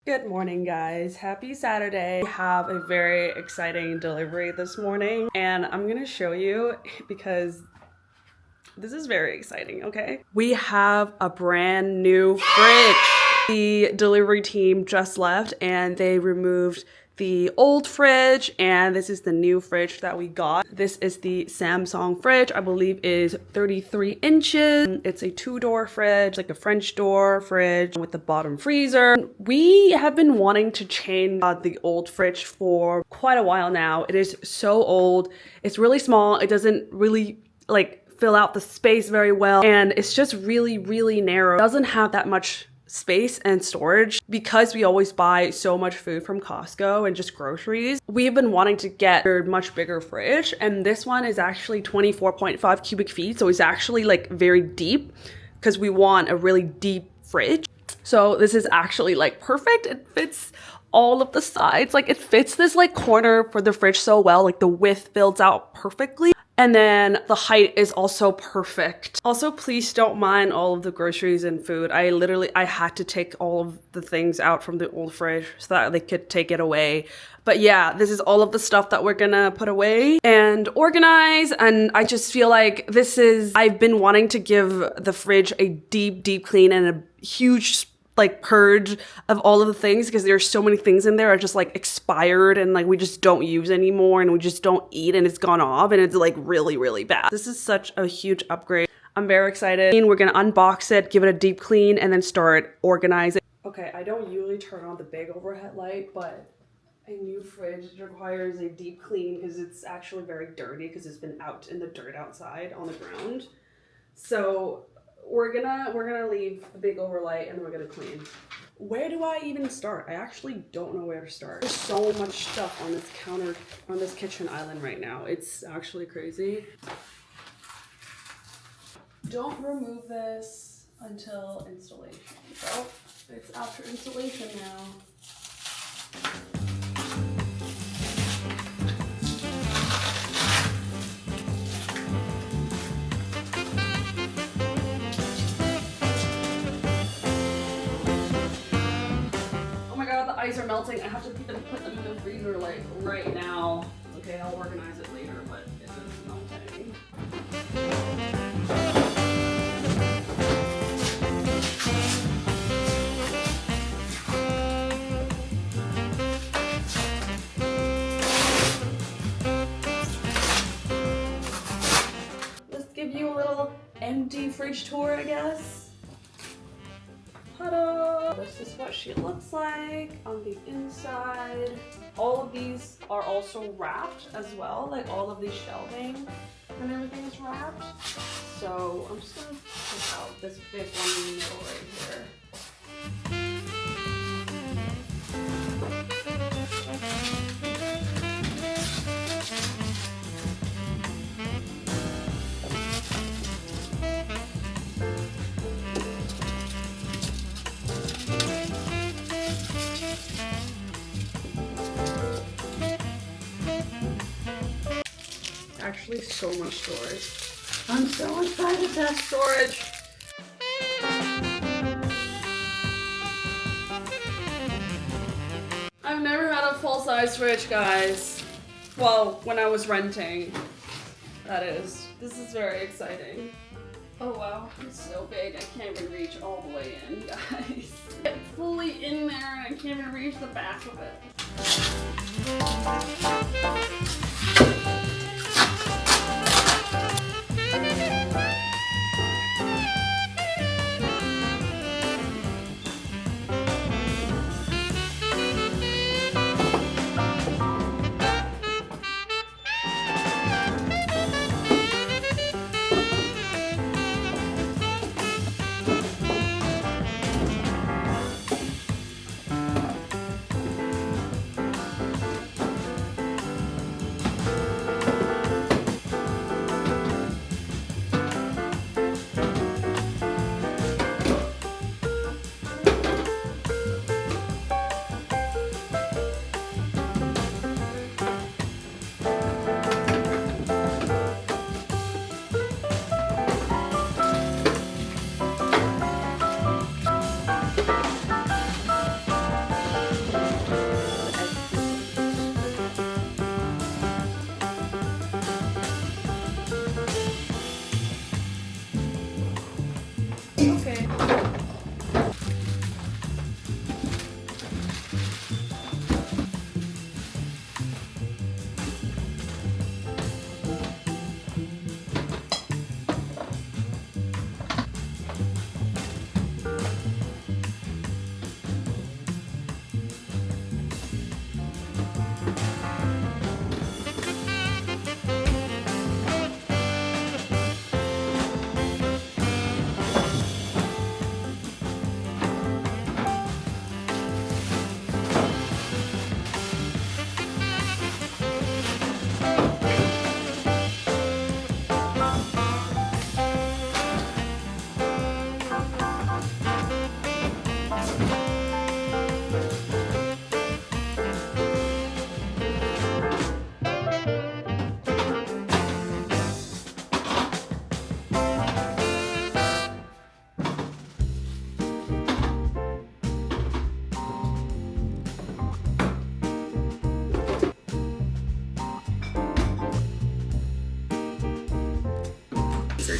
Good morning, guys. Happy Saturday. We have a very exciting delivery this morning, and I'm gonna show you because this is very exciting, okay? We have a brand new fridge. The delivery team just left and they removed the old fridge, and this is the new fridge that we got. This is the Samsung fridge, I believe is 33 inches. It's a 2-door fridge, like a French door fridge with the bottom freezer. We have been wanting to change the old fridge for quite a while now. It is so old. It's really small. It doesn't really fill out the space very well, and it's just really narrow. It doesn't have that much space and storage because we always buy so much food from Costco and just groceries. We've been wanting to get a much bigger fridge, and this one is actually 24.5 cubic feet, so it's actually like very deep because we want a really deep fridge. So this is actually like perfect. It fits all of the sides. Like it fits this like corner for the fridge so well. Like the width builds out perfectly. And then the height is also perfect. Also, please don't mind all of the groceries and food. I had to take all of the things out from the old fridge so that they could take it away. But yeah, this is all of the stuff that we're gonna put away and organize. And I just feel like I've been wanting to give the fridge a deep clean and a huge like purge of all of the things, because there's so many things in there are just like expired and like we just don't use anymore and we just don't eat and it's gone off and it's like really bad. This is such a huge upgrade. I'm very excited. We're gonna unbox it, give it a deep clean, and then start organizing. Okay, I don't usually turn on the big overhead light, but a new fridge requires a deep clean because it's actually very dirty because it's been out in the dirt outside on the ground. So we're gonna leave the big overlight and then we're gonna clean. Where do I even start? I actually don't know where to start. There's so much stuff on this counter, on this kitchen island right now. It's actually crazy. Don't remove this until installation. So it's after installation now. The ice are melting. I have to put them in the freezer like right now. Okay, I'll organize it later, but it is melting. Let's give you a little empty fridge tour, I guess. Ta-da! This is what she looks like on the inside. All of these are also wrapped as well, like all of these shelving and everything is wrapped. So I'm just gonna take out this big one in the middle right here. Actually so much storage. I'm so excited to have storage. I've never had a full-size fridge, guys. Well, when I was renting, that is. This is very exciting. Oh wow, it's so big I can't even reach all the way in, guys. It's fully in there and I can't even reach the back of it.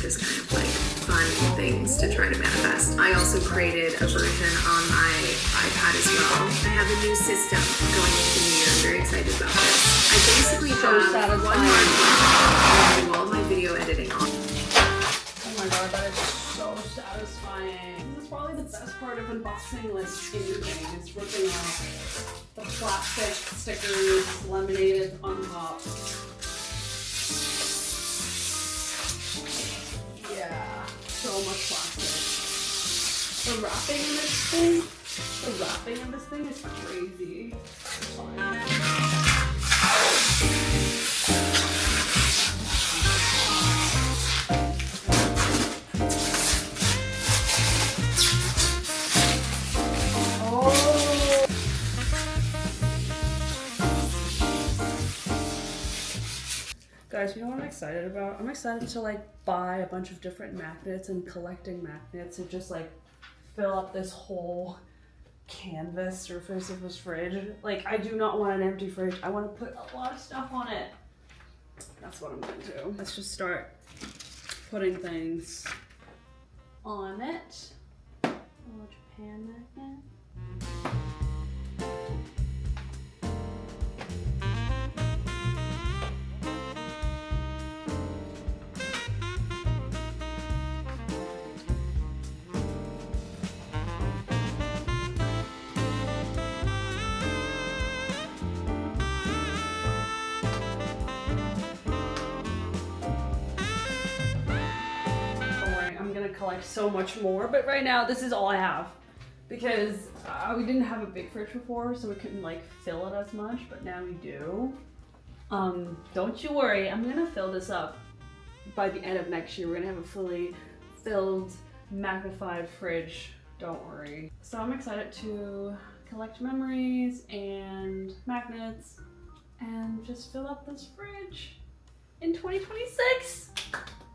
just kind of like fun things to try to manifest. I also created a version on my iPad as well. I have a new system going into the new year. I'm very excited about this. I basically have one more to do all my video editing on. Oh my god, that is so satisfying. This is probably the best part of unboxing like anything, is ripping off the plastic stickers laminated on top. Yeah, so much plastic. The wrapping in this thing is crazy. Guys, you know what I'm excited about? I'm excited to like buy a bunch of different magnets and collecting magnets and just like fill up this whole canvas surface of this fridge. Like, I do not want an empty fridge. I want to put a lot of stuff on it. That's what I'm going to do. Let's just start putting things on it. A little Japan magnet. Collect so much more, but right now this is all I have because we didn't have a big fridge before, so we couldn't like fill it as much, but now we do. Don't you worry, I'm gonna fill this up by the end of next year. We're gonna have a fully filled, magnified fridge, don't worry. So I'm excited to collect memories and magnets and just fill up this fridge in 2026.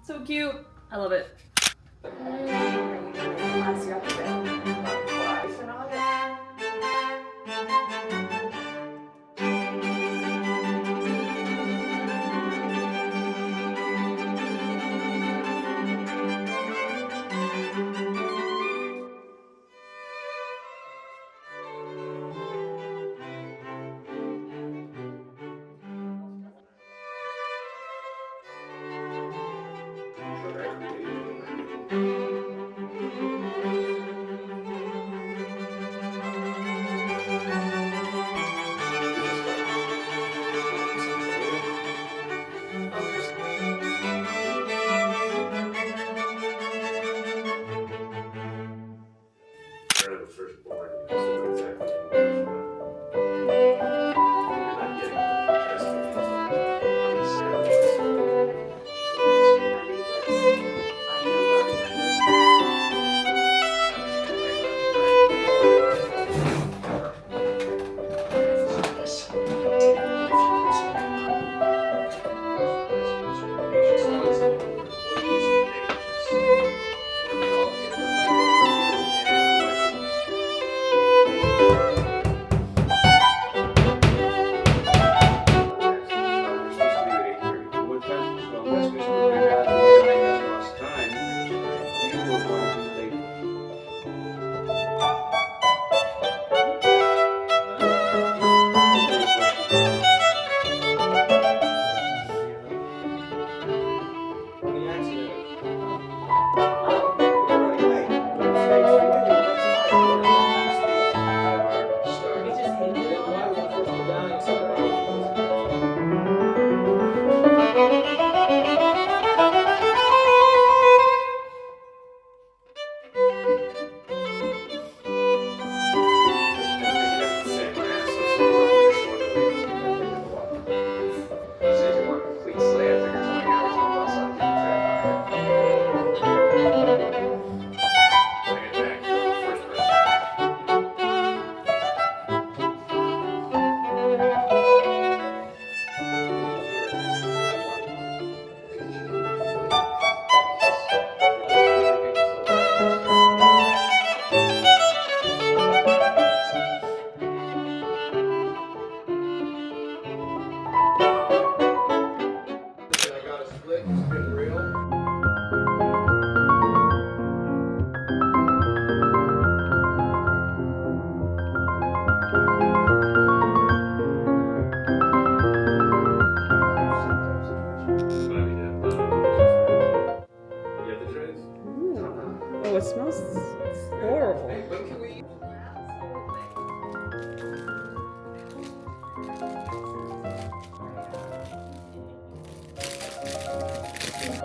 So cute, I love it.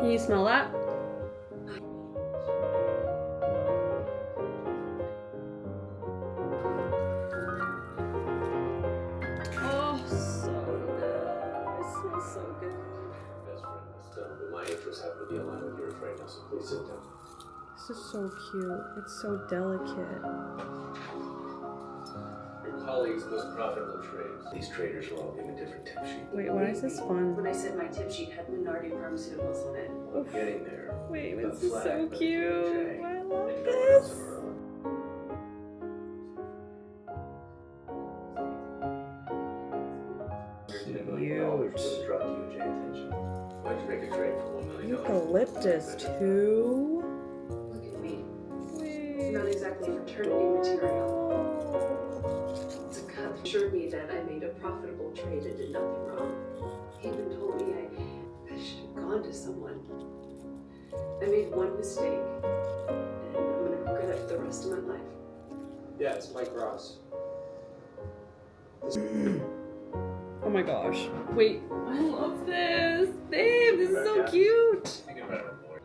Can you smell that? Oh, so good. It smells so good. Best friend has done, but my interests happen to be aligned with yours right now, so please sit down. This is so cute. It's so delicate. Your colleagues' most profitable trades. These traders are all given different tip sheets. Wait, why is this fun? When I said my tip sheet had Minardi Pharmaceuticals on it. We're getting there. Wait, The this is flag, so the cute. DOJ, I and love no one else this. in Aroma. $10 million would have drawn DOJ attention. Why'd you make a trade for $1 million? Eucalyptus too. Look at me. Wait. Not exactly fraternity material. The cut assured me that I made a profitable trade and did nothing wrong. He even told me I should have gone to someone. I made one mistake, and I'm gonna regret it for the rest of my life. Yeah, it's Mike Ross. Oh my gosh. Wait, I love this. Babe, this is so cute. Think about it more.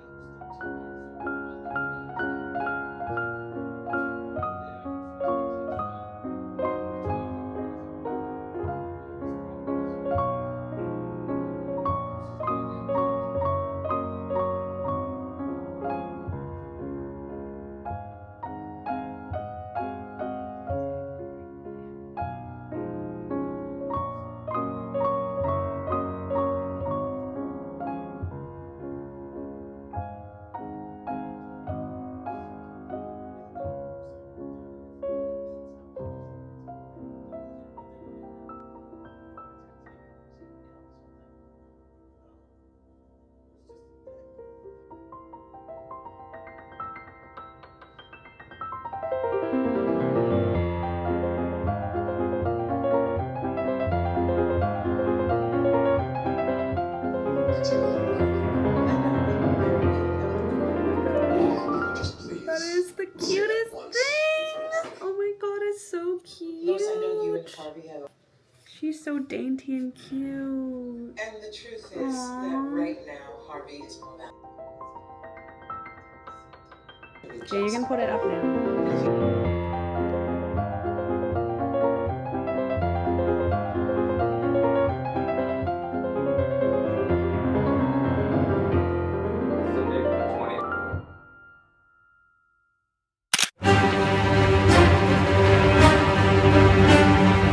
That is the cutest thing. Oh my god, it's so cute. Lois, I know you and Harvey have. She's so dainty and cute. And the truth is that right now, Harvey is more valuable. Okay, you can put it up now.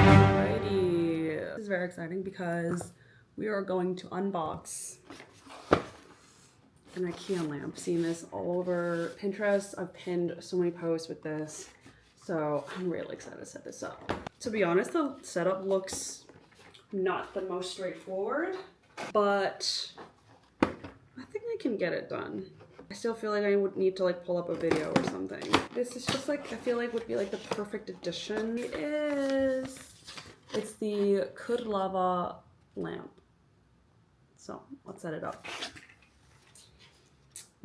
Alrighty. This is very exciting because we are going to unbox an IKEA lamp. Seen this all over Pinterest. I've pinned so many posts with this, so I'm really excited to set this up. To be honest, the setup looks not the most straightforward, but I think I can get it done. I still feel like I would need to like pull up a video or something. This is just like, I feel like would be like the perfect addition. It's the Could Lava lamp. So let's set it up.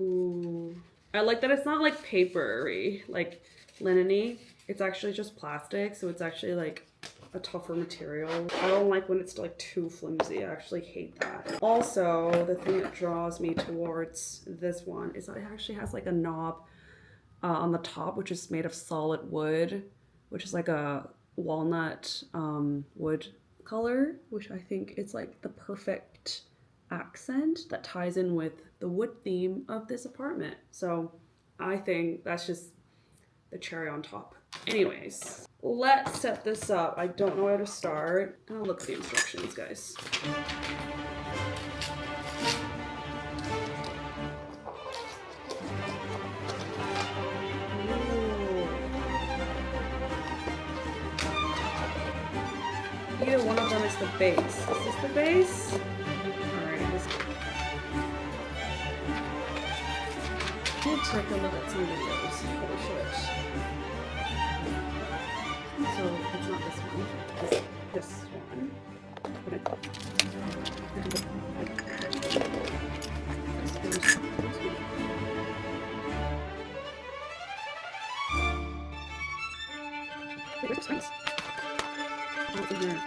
Ooh. I like that it's not like papery, like linen-y. It's actually just plastic, so it's actually like a tougher material. I don't like when it's like too flimsy. I actually hate that. Also, the thing that draws me towards this one is that it actually has like a knob on the top, which is made of solid wood, which is like a walnut wood color, which I think is like the perfect accent that ties in with the wood theme of this apartment. So I think that's just the cherry on top. Anyways, let's set this up. I don't know where to start. I'll look at the instructions, guys. Ooh. Either one of them is the base. Is this the base? Alright, this. We'll take a look at some videos. Holy shit. So it's not this one, it's this one. Where's the springs? Oh, it's in here.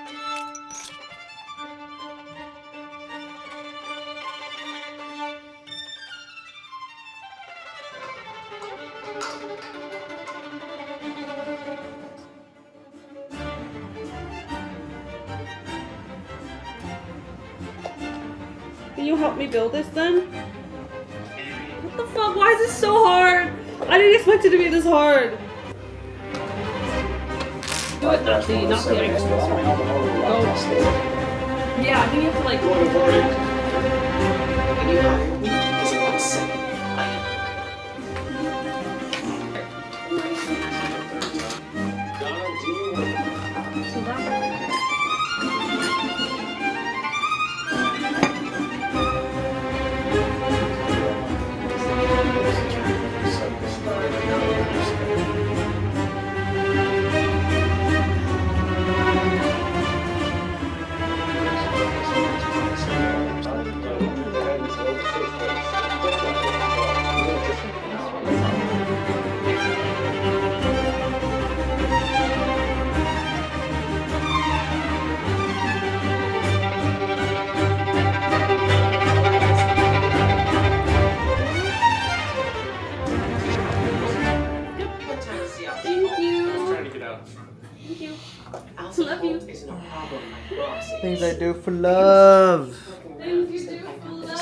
Can you help me build this then? What the fuck? Why is this so hard? I didn't expect it to be this hard. Do it, not the actual one. Oh. Yeah, I think you have to like. When you hire me, is it one second? So that. Love you. Things I do for love. Things you do for love.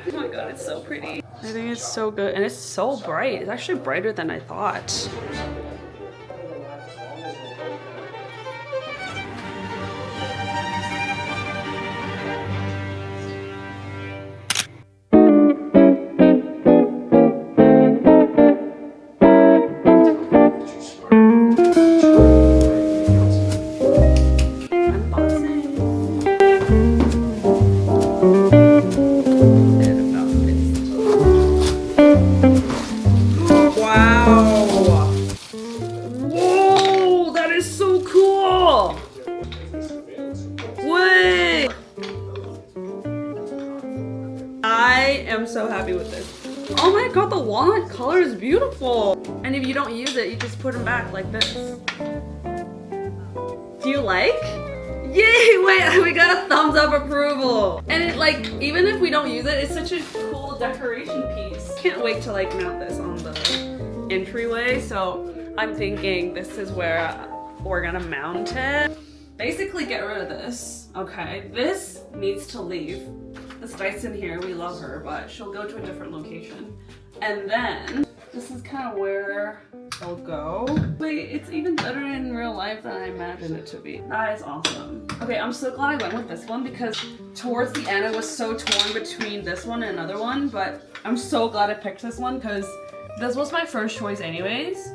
Oh my god, it's so pretty. I think it's so good and it's so bright. It's actually brighter than I thought. I am so happy with this. Oh my god, the walnut color is beautiful. And if you don't use it, you just put them back like this. Do you like? Yay, wait, we got a thumbs up approval. And it like, even if we don't use it, it's such a cool decoration piece. Can't wait to like mount this on the entryway. So I'm thinking this is where we're gonna mount it. Basically get rid of this, okay? This needs to leave. This Dyson here, we love her, but she'll go to a different location. And then, this is kind of where it'll go. Wait, it's even better in real life than I imagined it to be. That is awesome. Okay, I'm so glad I went with this one because towards the end I was so torn between this one and another one, but I'm so glad I picked this one because this was my first choice anyways.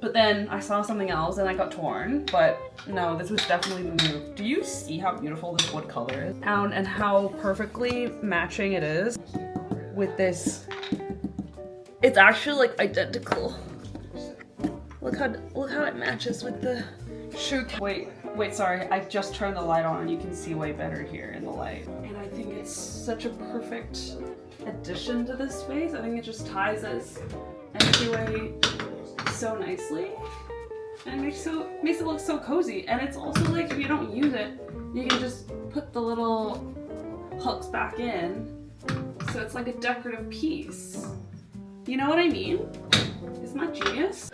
But then I saw something else and I got torn, but no, this was definitely the move. Do you see how beautiful this wood color is? And how perfectly matching it is with this. It's actually like identical. Look how it matches with the shoe. Wait, sorry, I just turned the light on and you can see way better here in the light. And I think it's such a perfect addition to this space. I think it just ties this entryway so nicely and makes it look so cozy. And it's also like if you don't use it, you can just put the little hooks back in, so it's like a decorative piece. You know what I mean? Isn't that genius?